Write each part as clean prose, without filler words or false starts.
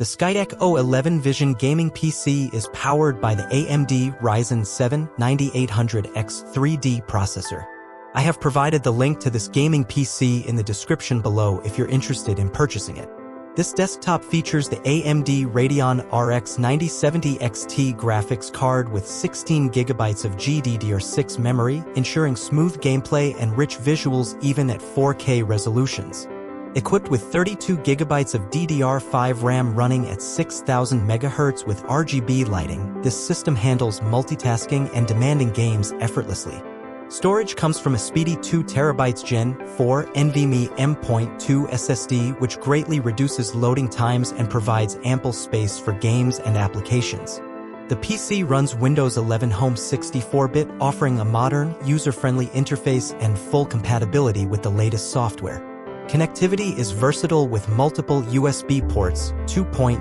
Skytech O11 Vision gaming PC is powered by the AMD Ryzen 7 9800X 3D processor. I have provided the link to this gaming PC in the description below if you're interested in purchasing it. This desktop features the AMD Radeon RX 9070 XT graphics card with 16GB of GDDR6 memory, ensuring smooth gameplay and rich visuals even at 4K resolutions. Equipped with 32GB of DDR5 RAM running at 6000 MHz with RGB lighting, this system handles multitasking and demanding games effortlessly. Storage comes from a speedy 2TB Gen4 NVMe M.2 SSD, which greatly reduces loading times and provides ample space for games and applications. The PC runs Windows 11 Home 64-bit, offering a modern, user-friendly interface and full compatibility with the latest software. Connectivity is versatile with multiple USB ports, 2.0,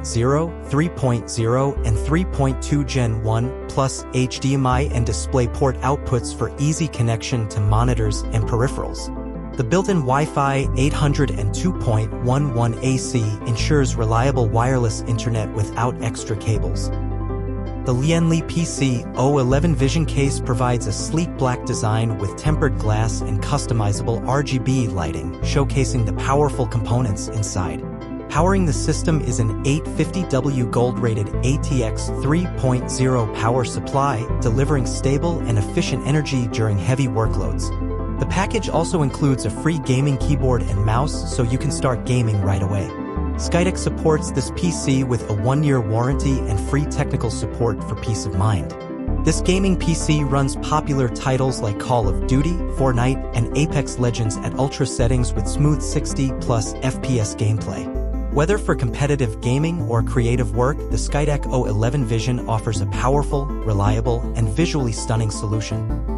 3.0, and 3.2 Gen 1, plus HDMI and DisplayPort outputs for easy connection to monitors and peripherals. The built-in Wi-Fi 802.11 AC ensures reliable wireless internet without extra cables. The Lian Li PC-O11 Vision case provides a sleek black design with tempered glass and customizable RGB lighting, showcasing the powerful components inside. Powering the system is an 850W Gold-rated ATX 3.0 power supply, delivering stable and efficient energy during heavy workloads. The package also includes a free gaming keyboard and mouse, so you can start gaming right away. Skytech supports this PC with a 1-year warranty and free technical support for peace of mind. This gaming PC runs popular titles like Call of Duty, Fortnite, and Apex Legends at ultra settings with smooth 60+ FPS gameplay. Whether for competitive gaming or creative work, the Skytech O11 Vision offers a powerful, reliable, and visually stunning solution.